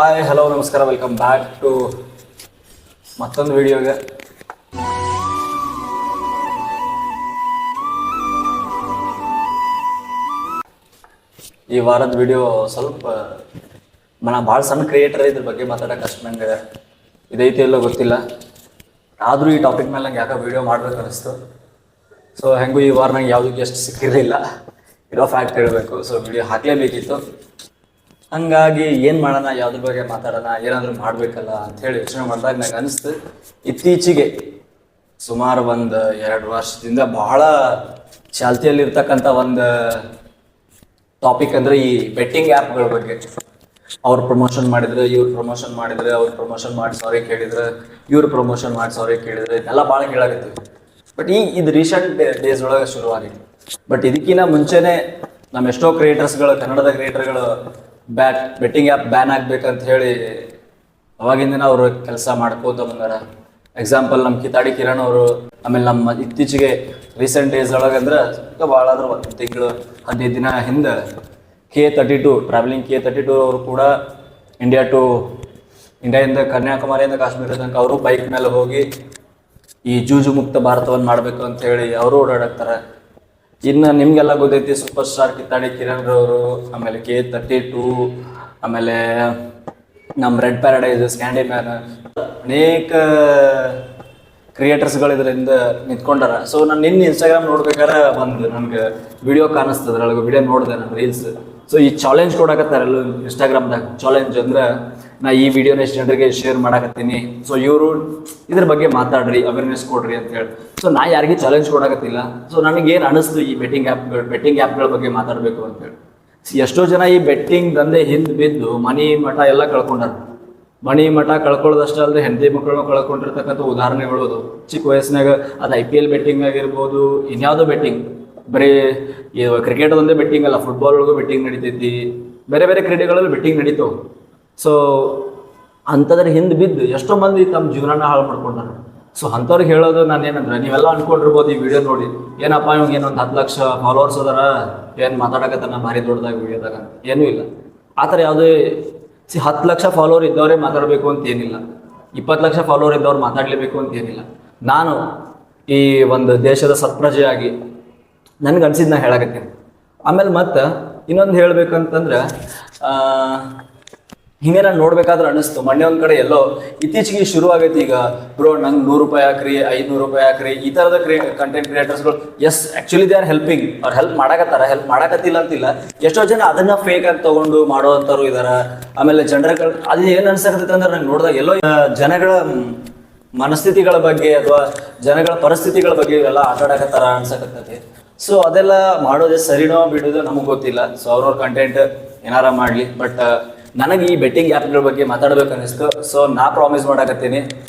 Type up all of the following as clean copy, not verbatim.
Hi hello ನಮಸ್ಕಾರ, welcome back to ಮತ್ತೊಂದು ವಿಡಿಯೋಗೆ. ಈ ವಾರದ ವಿಡಿಯೋ ಸ್ವಲ್ಪ ಭಾಳ ಸಣ್ಣ ಕ್ರಿಯೇಟರ್ ಇದ್ರ ಬಗ್ಗೆ ಮಾತಾಡೋಕೆ ಅಷ್ಟು ನಂಗೆ ಇದೈತಿ ಎಲ್ಲೋ ಗೊತ್ತಿಲ್ಲ. ಆದರೂ ಈ ಟಾಪಿಕ್ ಮೇಲೆ ನಂಗೆ ಯಾಕೆ ವಿಡಿಯೋ ಮಾಡ್ಬೇಕು ಅನಿಸ್ತು. ಸೊ ಹೆಂಗೂ ಈ ವಾರ ನಂಗೆ ಯಾವುದಕ್ಕೆ ಎಷ್ಟು ಸಿಕ್ಕಿರಲಿಲ್ಲ, ಇರೋ ಫ್ಯಾಕ್ಟ್ ಹೇಳಬೇಕು. ಸೊ ವಿಡಿಯೋ ಹಾಕಲೇಬೇಕಿತ್ತು. ಹಂಗಾಗಿ ಏನು ಮಾಡೋಣ, ಯಾವುದ್ರ ಬಗ್ಗೆ ಮಾತಾಡೋಣ, ಏನಾದರೂ ಮಾಡಬೇಕಲ್ಲ ಅಂಥೇಳಿ ಯೋಚನೆ ಮಾಡಿದಾಗ ನಂಗೆ ಅನಿಸ್ತು, ಇತ್ತೀಚೆಗೆ ಸುಮಾರು 1-2 ವರ್ಷದಿಂದ ಬಹಳ ಚಾಲ್ತಿಯಲ್ಲಿರ್ತಕ್ಕಂಥ ಒಂದು ಟಾಪಿಕ್ ಅಂದರೆ ಈ ಬೆಟ್ಟಿಂಗ್ ಆ್ಯಪ್ಗಳ ಬಗ್ಗೆ. ಅವ್ರು ಪ್ರಮೋಷನ್ ಮಾಡಿದ್ರೆ, ಇವ್ರು ಪ್ರಮೋಷನ್ ಮಾಡಿದ್ರೆ, ಅವ್ರು ಪ್ರಮೋಷನ್ ಮಾಡಿ ಸಾರಿ ಕೇಳಿದ್ರೆ, ಇವ್ರು ಪ್ರಮೋಷನ್ ಮಾಡಿ ಸಾರಿ ಕೇಳಿದ್ರೆ, ಇದೆಲ್ಲ ಭಾಳ ಕೇಳಾಕತ್ತೀವಿ. ಬಟ್ ಇದು ರೀಸೆಂಟ್ ಡೇಸ್ ಒಳಗೆ ಶುರುವಾಗಿದೆ. ಬಟ್ ಇದಕ್ಕಿಂತ ಮುಂಚೆನೇ ನಮ್ಮ ಎಷ್ಟೋ ಕ್ರಿಯೇಟರ್ಸ್ಗಳು, ಕನ್ನಡದ ಕ್ರಿಯೇಟರ್ಗಳು ಬೆಟ್ಟಿಂಗ್ ಆ್ಯಪ್ ಬ್ಯಾನ್ ಆಗ್ಬೇಕಂತ ಹೇಳಿ ಅವಾಗಿಂದ ಅವರು ಕೆಲಸ ಮಾಡ್ಕೋತ ಬಂದಾರ. ಎಕ್ಸಾಂಪಲ್ ನಮ್ಮ ಕಿತಾಡಿ ಕಿರಣ್ ಅವರು, ಆಮೇಲೆ ನಮ್ಮ ಇತ್ತೀಚೆಗೆ ರೀಸೆಂಟ್ ಡೇಸ್ ಒಳಗೆ ಅಂದ್ರೆ ಭಾಳ ಆದ್ರೂ 1 ತಿಂಗಳು 15 ದಿನ ಹಿಂದೆ K32 ಟ್ರಾವೆಲಿಂಗ್ K32 ಅವರು ಕೂಡ ಇಂಡಿಯಾದಿಂದ ಕನ್ಯಾಕುಮಾರಿಯಿಂದ ಕಾಶ್ಮೀರ ತನಕ ಅವರು ಬೈಕ್ ಮೇಲೆ ಹೋಗಿ ಈ ಜೂಜು ಮುಕ್ತ ಭಾರತವನ್ನು ಮಾಡಬೇಕು ಅಂತ ಹೇಳಿ ಅವರು ಓಡಾಡಕ್ತಾರೆ. ಇನ್ನು ನಿಮಗೆಲ್ಲ ಗೊತ್ತೈತಿ ಸೂಪರ್ ಸ್ಟಾರ್ ಕಿತ್ತಾಡಿ ಕಿರಣ್ ರವರು, ಆಮೇಲೆ K32, ಆಮೇಲೆ ನಮ್ಮ ರೆಡ್ ಪ್ಯಾರಡೈಸ್, ಸ್ಕ್ಯಾಂಡಿಮ್ಯಾನ್, ಅನೇಕ ಕ್ರಿಯೇಟರ್ಸ್ಗಳು ಇದರಿಂದ ನಿಂತ್ಕೊಂಡಾರ. ಸೊ ನಾನು ನಿನ್ನ ಇನ್ಸ್ಟಾಗ್ರಾಮ್ ನೋಡ್ಬೇಕಾದ್ರೆ ನನಗೆ ವಿಡಿಯೋ ಕಾಣಿಸ್ತದೆ, ಅದ್ರೊಳಗೆ ವಿಡಿಯೋ ನೋಡಿದೆ ನಾನು ರೀಲ್ಸ್. ಸೊ ಈ ಚಾಲೆಂಜ್ ಕೊಡಕತ್ತಾರಲ್ಲ ಇನ್ಸ್ಟಾಗ್ರಾಮ್ದಾಗ, ಚಾಲೆಂಜ್ ಅಂದ್ರೆ ನಾ ಈ ವಿಡಿಯೋನ ಎಷ್ಟು ಜನರಿಗೆ ಶೇರ್ ಮಾಡಕತ್ತೀನಿ, ಸೊ ಇವರು ಇದ್ರ ಬಗ್ಗೆ ಮಾತಾಡ್ರಿ, ಅವೇರ್ನೆಸ್ ಕೊಡ್ರಿ ಅಂತ ಹೇಳಿ. ಸೊ ನಾ ಯಾರಿಗೆ ಚಾಲೆಂಜ್ ಕೊಡಕತ್ತಿಲ್ಲ. ಸೊ ನನಗೇನು ಅನಿಸ್ತು, ಈ ಬೆಟ್ಟಿಂಗ್ ಆ್ಯಪ್ಗಳ ಬಗ್ಗೆ ಮಾತಾಡಬೇಕು ಅಂತೇಳಿ. ಎಷ್ಟೋ ಜನ ಈ ಬೆಟ್ಟಿಂಗ್ ದಂಧೆ ಹಿಂದೆ ಬಿದ್ದು ಮನಿ ಮಠ ಎಲ್ಲ ಕಳ್ಕೊಂಡಾರ. ಮನಿ ಮಠ ಕಳ್ಕೊಳ್ಳೋದಷ್ಟೇ ಅಲ್ಲದೆ ಹೆಂಡತಿ ಮಕ್ಕಳನ್ನು ಕಳ್ಕೊಂಡಿರ್ತಕ್ಕಂಥ ಉದಾಹರಣೆಗಳು ಅದು. ಚಿಕ್ಕ ವಯಸ್ಸಿನಾಗ ಅದು IPL ಬೆಟ್ಟಿಂಗ್ ಆಗಿರ್ಬೋದು, ಇನ್ಯಾವುದೋ ಬೆಟ್ಟಿಂಗ್, ಬರೀ ಕ್ರಿಕೆಟ್ ಒಂದೇ ಬೆಟ್ಟಿಂಗ್ ಅಲ್ಲ, ಫುಟ್ಬಾಲ್ ಒಳಗೂ ಬೆಟ್ಟಿಂಗ್ ನಡೀತೈತಿ, ಬೇರೆ ಬೇರೆ ಕ್ರೀಡೆಗಳಲ್ಲಿ ಬೆಟ್ಟಿಂಗ್ ನಡೀತಾವೆ. ಸೊ ಅಂಥದ್ರ ಹಿಂದೆ ಬಿದ್ದು ಎಷ್ಟೋ ಮಂದಿ ತಮ್ಮ ಜೀವನನ ಹಾಳು ಮಾಡ್ಕೊಂಡಾರ. ಸೊ ಅಂಥವ್ರಿಗೆ ಹೇಳೋದು ನಾನು ಏನಂದ್ರೆ, ನೀವೆಲ್ಲ ಅನ್ಕೊಂಡಿರ್ಬೋದು ಈ ವಿಡಿಯೋ ನೋಡಿ, ಏನಪ್ಪ ಇವಾಗ ಏನೊಂದು 10 ಲಕ್ಷ ಫಾಲೋವರ್ಸ್ ಅದಾರ, ಏನು ಮಾತಾಡಕತ್ತಾನ ಭಾರಿ ದೊಡ್ಡದಾಗ ವಿಡಿಯೋದಾಗ, ಏನೂ ಇಲ್ಲ. ಆ ಥರ ಯಾವುದೇ 10 ಲಕ್ಷ ಫಾಲೋವರ್ ಇದ್ದವರೇ ಮಾತಾಡಬೇಕು ಅಂತ ಏನಿಲ್ಲ, 20 ಲಕ್ಷ ಫಾಲೋವರ್ ಇದ್ದವ್ರು ಮಾತಾಡಲೇಬೇಕು ಅಂತ ಏನಿಲ್ಲ. ನಾನು ಈ ಒಂದು ದೇಶದ ಸತ್ಪ್ರಜೆಯಾಗಿ ನನಗೆ ಅನ್ಸಿದ್ದು ನಾ ಹೇಳಕತ್ತೀನಿ. ಆಮೇಲೆ ಮತ್ತೆ ಇನ್ನೊಂದು ಹೇಳ್ಬೇಕಂತಂದ್ರೆ, ಹಿಂಗೆ ನಾನು ನೋಡ್ಬೇಕಾದ್ರೆ ಅನ್ನಿಸ್ತು, ಮೊನ್ನೆ ಒಂದು ಕಡೆ ಎಲ್ಲೋ ಇತ್ತೀಚೆಗೆ ಶುರು ಆಗೈತಿ ಈಗ, ಬ್ರೋ ನಂಗೆ 100 ರೂಪಾಯಿ ಹಾಕ್ರಿ, 500 ರೂಪಾಯಿ ಹಾಕ್ರಿ, ಈ ಥರದ ಕಂಟೆಂಟ್ ಕ್ರಿಯೇಟರ್ಸ್ಗಳು. Yes, actually they are helping, ಅವ್ರು ಹೆಲ್ಪ್ ಮಾಡಕತ್ತಾರ, ಹೆಲ್ಪ್ ಮಾಡಕತ್ತಿಲ್ಲ ಅಂತಿಲ್ಲ. ಎಷ್ಟೋ ಜನ ಅದನ್ನ ಫೇಕ್ ಆಗಿ ತೊಗೊಂಡು ಮಾಡೋವಂಥವ್ರು ಇದಾರ. ಆಮೇಲೆ ಜನರುಗಳು ಅದು ಏನು ಅನ್ಸಕತ್ತೈತೆ ಅಂದ್ರೆ, ನಂಗೆ ನೋಡಿದಾಗ ಎಲ್ಲೋ ಜನಗಳ ಮನಸ್ಥಿತಿಗಳ ಬಗ್ಗೆ ಅಥವಾ ಜನಗಳ ಪರಿಸ್ಥಿತಿಗಳ ಬಗ್ಗೆ ಇವೆಲ್ಲ ಆಟಾಡಕತ್ತಾರ ಅನ್ಸಕತ್ತೈತಿ. ಸೊ ಅದೆಲ್ಲ ಮಾಡೋದೇ ಸರಿನೋ ಬಿಡೋದು ನಮಗೆ ಗೊತ್ತಿಲ್ಲ. ಸೊ ಅವ್ರವ್ರ ಕಂಟೆಂಟ್ ಏನಾರ ಮಾಡಲಿ. ಬಟ್ ನನಗೆ ಈ ಬೆಟ್ಟಿಂಗ್ ಆ್ಯಪ್ಗಳ ಬಗ್ಗೆ ಮಾತಾಡ್ಬೇಕು ಅನ್ನಿಸ್ತು. ಸೊ ನಾ ಪ್ರಾಮಿಸ್ ಮಾಡಕತ್ತೀನಿ,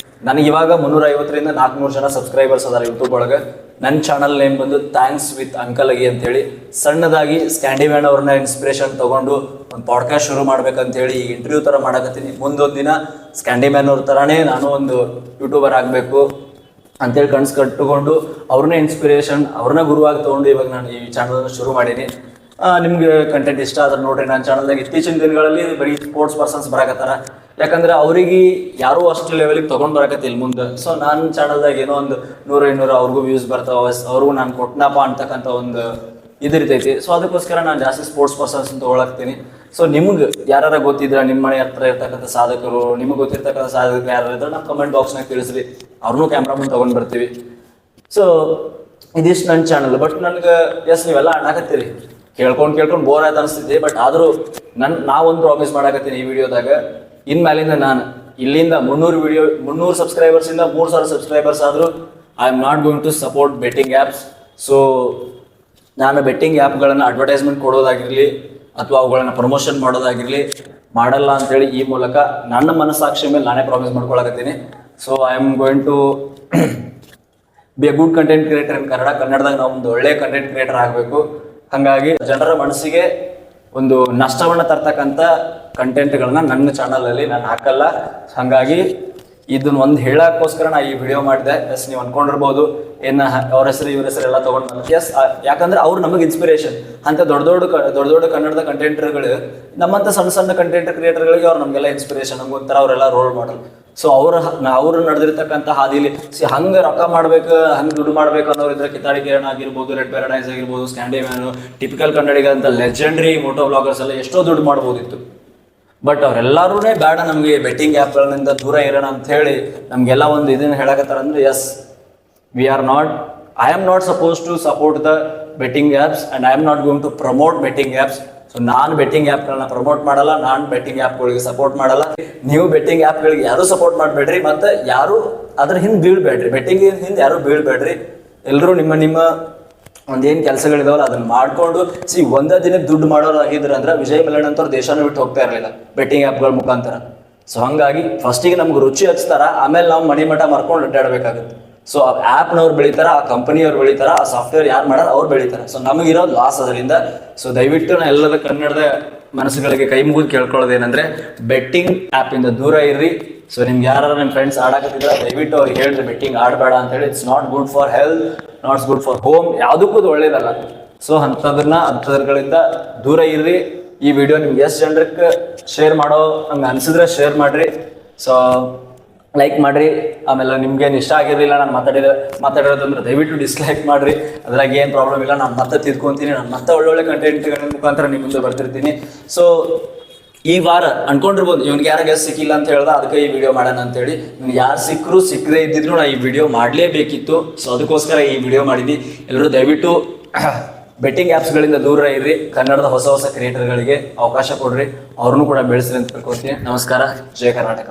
ನನಗೆ ಇವಾಗ 350ರಿಂದ 400 ಜನ ಸಬ್ಸ್ಕ್ರೈಬರ್ಸ್ ಅದಾರ ಯೂಟ್ಯೂಬ್ ಒಳಗೆ. ನನ್ನ ಚಾನಲ್ ನೇಮ್ ಬಂದು ಥ್ಯಾಂಕ್ಸ್ ವಿತ್ ಅಂಕಲ್ ಅಗಿ ಅಂತೇಳಿ. ಸಣ್ಣದಾಗಿ ಸ್ಕ್ಯಾಂಡಿಮ್ಯಾನ್ ಅವ್ರನ್ನ ಇನ್ಸ್ಪಿರೇಷನ್ ತೊಗೊಂಡು ಒಂದು ಪಾಡ್ಕಾಸ್ಟ್ ಶುರು ಮಾಡ್ಬೇಕಂತೇಳಿ ಈ ಇಂಟರ್ವ್ಯೂ ಥರ ಮಾಡಕತ್ತೀನಿ. ಮುಂದೊಂದು ದಿನ ಸ್ಕ್ಯಾಂಡಿಮ್ಯಾನ್ ಅವ್ರ ಥರನೇ ನಾನು ಒಂದು ಯೂಟ್ಯೂಬರ್ ಆಗಬೇಕು ಅಂತೇಳಿ ಕನ್ಸು ಕಟ್ಟಿಕೊಂಡು ಅವ್ರನ್ನೇ ಇನ್ಸ್ಪಿರೇಷನ್, ಅವ್ರನ್ನ ಗುರುವಾಗಿ ತೊಗೊಂಡು ಇವಾಗ ನಾನು ಈ ಚಾನಲನ್ನು ಶುರು ಮಾಡೀನಿ. ನಿಮ್ಗೆ ಕಂಟೆಂಟ್ ಇಷ್ಟ ಆದ್ರೆ ನೋಡ್ರಿ. ನನ್ನ ಚಾನಲ್ದಾಗ ಇತ್ತೀಚಿನ ದಿನಗಳಲ್ಲಿ ಬರೀ ಸ್ಪೋರ್ಟ್ಸ್ ಪರ್ಸನ್ಸ್ ಬರಾಕತ್ತಾರ, ಯಾಕಂದ್ರೆ ಅವ್ರಿಗೆ ಯಾರೂ ಅಷ್ಟು ಲೆವೆಲಿಗೆ ತೊಗೊಂಡು ಬರಾಕತ್ತಿಲ್ಲ ಮುಂದೆ. ಸೊ ನನ್ನ ಚಾನಲ್ದಾಗ ಏನೋ ಒಂದು 100-200 ಅವ್ರಿಗೂ ವ್ಯೂಸ್ ಬರ್ತಾವೆ, ಅವ್ರಿಗೂ ನಾನು ಕೊಟ್ಟನಪ್ಪ ಅಂತಕ್ಕಂಥ ಒಂದು ಇದಿರ್ತೈತಿ. ಸೊ ಅದಕ್ಕೋಸ್ಕರ ನಾನು ಜಾಸ್ತಿ ಸ್ಪೋರ್ಟ್ಸ್ ಪರ್ಸನ್ಸ್ ತೊಗೊಳಕ್ತೀನಿ. ಸೊ ನಿಮ್ಗೆ ಯಾರು ಗೊತ್ತಿದ್ರೆ, ನಿಮ್ಮ ಮನೆ ಹತ್ರ ಇರ್ತಕ್ಕಂಥ ಸಾಧಕರು, ನಿಮಗೆ ಗೊತ್ತಿರ್ತಕ್ಕಂಥ ಸಾಧಕರು ಯಾರು ಇದ್ರೆ ನಮ್ಮ ಕಮೆಂಟ್ ಬಾಕ್ಸ್ನಾಗ ತಿಳಿಸ್ರಿ, ಅವ್ರನ್ನೂ ಕ್ಯಾಮ್ರಾ ಮುಂದೆ ತೊಗೊಂಡು ಬರ್ತೀವಿ. ಸೊ ಇದಿಷ್ಟು ನನ್ನ ಚಾನಲ್. ಬಟ್ ನನಗೆ ಎಸ್ ನೀವೆಲ್ಲ ಅಣ್ಣಾಕತ್ತೀರಿ, ಕೇಳ್ಕೊಂಡು ಬೋರ್ ಆಯ್ತು ಅನಿಸ್ತಿದ್ದೆ. ಬಟ್ ಆದರೂ ನಾವೊಂದು ಪ್ರಾಮಿಸ್ ಮಾಡಕತ್ತೀನಿ ಈ ವಿಡಿಯೋದಾಗ, ಇನ್ಮೇಲಿಂದ ನಾನು ಇಲ್ಲಿಂದ 300 ಸಬ್ಸ್ಕ್ರೈಬರ್ಸಿಂದ 3000 ಸಬ್ಸ್ಕ್ರೈಬರ್ಸ್ ಆದರೂ I am not going to support betting apps. So ನಾನು ಬೆಟ್ಟಿಂಗ್ ಆ್ಯಪ್ಗಳನ್ನು ಅಡ್ವರ್ಟೈಸ್ಮೆಂಟ್ ಕೊಡೋದಾಗಿರಲಿ ಅಥವಾ ಅವುಗಳನ್ನು ಪ್ರಮೋಷನ್ ಮಾಡೋದಾಗಿರಲಿ ಮಾಡಲ್ಲ ಅಂತೇಳಿ ಈ ಮೂಲಕ ನನ್ನ ಮನಸ್ಸಾಕ್ಷಿ ಮೇಲೆ ನಾನೇ ಪ್ರಾಮಿಸ್ ಮಾಡ್ಕೊಳಕತ್ತೀನಿ. So I am going to be a good content creator in ಕನ್ನಡದಾಗ ನಾವು ಒಂದು ಒಳ್ಳೆ ಕಂಟೆಂಟ್ ಕ್ರಿಯೇಟರ್ ಆಗಬೇಕು. ಹಾಗಾಗಿ ಜನರ ಮನಸ್ಸಿಗೆ ಒಂದು ನಷ್ಟವನ್ನು ತರ್ತಕ್ಕಂಥ ಕಂಟೆಂಟ್ಗಳನ್ನ ನನ್ನ ಚಾನಲಲ್ಲಿ ನಾನು ಹಾಕಲ್ಲ. ಹಾಗಾಗಿ ಇದನ್ನ ಒಂದು ಹೇಳಕ್ಕೋಸ್ಕರ ನಾ ಈ ವಿಡಿಯೋ ಮಾಡಿದೆ. ಎಸ್ ನೀವು ಅನ್ಕೊಂಡಿರ್ಬೋದು ಏನ ಅವ್ರ ಹೆಸರು ಇವ್ರ ಹೆಸರು ಎಲ್ಲ ತಗೊಂಡು. ಎಸ್ ಯಾಕಂದ್ರೆ ಅವ್ರು ನಮಗೆ ಇನ್ಸ್ಪಿರೇಷನ್. ಅಂತ ದೊಡ್ಡ ದೊಡ್ಡ ಕನ್ನಡದ ಕಂಟೆಂಟರ್ಗಳು ನಮ್ಮಂತ ಸಣ್ಣ ಸಣ್ಣ ಕಂಟೆಂಟ್ ಕ್ರಿಯೇಟರ್ಗಳಿಗೆ ಅವ್ರು ನಮಗೆಲ್ಲ ಇನ್ಸ್ಪಿರೇಷನ್, ನಮ್ಗೆ ಒಂಥರ ಅವರೆಲ್ಲ ರೋಲ್ ಮಾಡಲ್. ಸೊ ಅವ್ರು ನಡೆದಿರ್ತಕ್ಕಂಥ ಹಾದಿಲಿ ಹಂಗೆ ರೊಕ್ಕ ಮಾಡ್ಬೇಕು, ಹಂಗೆ ದುಡ್ಡು ಮಾಡ್ಬೇಕು ಅನ್ನೋರು ಇದ್ರೆ ಕಿತಾಡಿ ಕಿರಣ್ ಆಗಿರ್ಬೋದು, ರೆಡ್ ಪ್ಯಾರಡೈಸ್ ಆಗಿರ್ಬೋದು, ಸ್ಕ್ಯಾಂಡಿಮ್ಯಾನು, ಟಿಪಿಕಲ್ ಕನ್ನಡಿಗ ಅಂತ ಲೆಜೆಂಡ್ರಿ ಮೋಟೋ ಬ್ಲಾಗರ್ಸ್ ಎಲ್ಲ ಎಷ್ಟೋ ದುಡ್ಡು ಮಾಡ್ಬೋದಿತ್ತು. ಬಟ್ ಅವರೆಲ್ಲರೂ ಬೇಡ ನಮಗೆ ಬೆಟ್ಟಿಂಗ್ ಆ್ಯಪ್ಗಳಿಂದ ದೂರ ಇರೋಣ ಅಂತ ಹೇಳಿ ನಮಗೆಲ್ಲ ಒಂದು ಇದನ್ನು ಹೇಳಕತ್ತಾರ. ಅಂದ್ರೆ yes I am not suppose to support the betting apps and I am not going to promote betting apps. So ನಾನು ಬೆಟ್ಟಿಂಗ್ ಆ್ಯಪ್ಗಳನ್ನ ಪ್ರಮೋಟ್ ಮಾಡಲ್ಲ, ನಾನು ಬೆಟ್ಟಿಂಗ್ ಆ್ಯಪ್ಗಳಿಗೆ ಸಪೋರ್ಟ್ ಮಾಡಲ್ಲ. ನೀವು ಬೆಟ್ಟಿಂಗ್ ಆ್ಯಪ್ಗಳಿಗೆ ಯಾರು ಸಪೋರ್ಟ್ ಮಾಡಬೇಡ್ರಿ, ಮತ್ತು ಯಾರು ಅದ್ರ ಹಿಂದೆ ಬೀಳ್ಬೇಡ್ರಿ, ಬೆಟ್ಟಿಂಗ್ ಹಿಂದೆ ಯಾರು ಬೀಳ್ಬೇಡ್ರಿ. ಎಲ್ಲರೂ ನಿಮ್ಮ ಒಂದೇನು ಕೆಲಸಗಳಿದಾವಲ್ಲ ಅದನ್ನ ಮಾಡ್ಕೊಂಡು ಒಂದೇ ದಿನಕ್ಕೆ ದುಡ್ಡು ಮಾಡೋರಾಗಿದ್ರೆ ಅಂದ್ರೆ ವಿಜಯ್ ಮಲ್ಯಣ್ಣ ಅಂತವ್ರು ದೇಶನ ಬಿಟ್ಟು ಹೋಗ್ತಾ ಇರಲಿಲ್ಲ ಬೆಟ್ಟಿಂಗ್ ಆ್ಯಪ್ಗಳ ಮುಖಾಂತರ. ಸೊ ಹಂಗಾಗಿ ಫಸ್ಟಿಗೆ ನಮ್ಗೆ ರುಚಿ ಹಚ್ತಾರ, ಆಮೇಲೆ ನಾವು ಮನಿ ಮಠ ಮಾರ್ಕೊಂಡು ಅಡ್ಡಾಡ್ಬೇಕಾಗುತ್ತೆ. ಸೊ ಆ ಆ್ಯಪ್ನವ್ರು ಬೆಳಿತಾರ, ಆ ಕಂಪನಿಯವ್ರು ಬೆಳಿತಾರ, ಆ ಸಾಫ್ಟ್ವೇರ್ ಯಾರು ಮಾಡೋರು ಅವ್ರು ಬೆಳಿತಾರೆ. ಸೊ ನಮಗಿರೋದು ಲಾಸ್ ಅದರಿಂದ. ಸೊ ದಯವಿಟ್ಟು ನಾ ಎಲ್ಲದ ಕನ್ನಡದ ಮನಸ್ಸುಗಳಿಗೆ ಕೈ ಮುಗಿದು ಕೇಳ್ಕೊಳ್ಳೋದೇನೆಂದ್ರೆ ಬೆಟ್ಟಿಂಗ್ ಆ್ಯಪಿಂದ ದೂರ ಇರ್ರಿ. ಸೊ ನಿಮ್ಗೆ ಯಾರು ನಿಮ್ಮ ಫ್ರೆಂಡ್ಸ್ ಆಡಕತ್ತಿದ್ರೆ ದಯವಿಟ್ಟು ಅವ್ರಿಗೆ ಹೇಳ್ರಿ ಬೆಟ್ಟಿಂಗ್ ಆಡಬೇಡ ಅಂತೇಳಿ. It's not good for health, not good for home, ಯಾವುದಕ್ಕೂ ಅದು ಒಳ್ಳೇದಲ್ಲ. ಸೊ ಅಂಥದ್ರಗಳಿಂದ ದೂರ ಇರ್ರಿ. ಈ ವಿಡಿಯೋ ನಿಮ್ಗೆ ಎಷ್ಟು ಜನಕ್ಕೆ ಶೇರ್ ಮಾಡೋ ಹಂಗೆ ಅನ್ಸಿದ್ರೆ ಶೇರ್ ಮಾಡಿರಿ. ಸೊ ಲೈಕ್ ಮಾಡಿರಿ. ಆಮೇಲೆ ನಿಮ್ಗೇನು ಇಷ್ಟ ಆಗಿರಲಿಲ್ಲ ನಾನು ಮಾತಾಡಿರೋದಂದ್ರೆ ದಯವಿಟ್ಟು ಡಿಸ್ಲೈಕ್ ಮಾಡಿರಿ. ಅದ್ರಾಗ ಏನು ಪ್ರಾಬ್ಲಮ್ ಇಲ್ಲ, ನಾನು ಮತ್ತೆ ತಿದ್ಕೊಂತೀನಿ. ನಾನು ಮತ್ತೆ ಒಳ್ಳೊಳ್ಳೆ ಕಂಟೆಂಟ್ಗಳ ಮುಖಾಂತರ ನಿಮ್ಮ ಮುಂದೆ ಬರ್ತಿರ್ತೀನಿ. ಸೊ ಈ ವಾರ ಅನ್ಕೊಂಡಿರ್ಬೋದು ಇವ್ನಿಗೆ ಯಾರ ಗೆಸ್ಟ್ ಸಿಕ್ಕಿಲ್ಲ ಅಂತ ಹೇಳ್ದ, ಅದಕ್ಕೆ ಈ ವಿಡಿಯೋ ಮಾಡೋಣ ಅಂತೇಳಿ. ಯಾರು ಸಿಕ್ಕದೇ ಇದ್ದಿದ್ರು ನಾ ಈ ವಿಡಿಯೋ ಮಾಡಲೇಬೇಕಿತ್ತು. ಸೊ ಅದಕ್ಕೋಸ್ಕರ ಈ ವಿಡಿಯೋ ಮಾಡಿದ್ವಿ. ಎಲ್ಲರೂ ದಯವಿಟ್ಟು ಬೆಟ್ಟಿಂಗ್ ಆ್ಯಪ್ಸ್ಗಳಿಂದ ದೂರ ಇರ್ರಿ. ಕನ್ನಡದ ಹೊಸ ಕ್ರಿಯೇಟರ್ಗಳಿಗೆ ಅವಕಾಶ ಕೊಡ್ರಿ, ಅವ್ರನ್ನೂ ಕೂಡ ಬೆಳೆಸ್ರಿ ಅಂತ ತಿಳ್ಕೊತೀನಿ. ನಮಸ್ಕಾರ. ಜಯ ಕರ್ನಾಟಕ.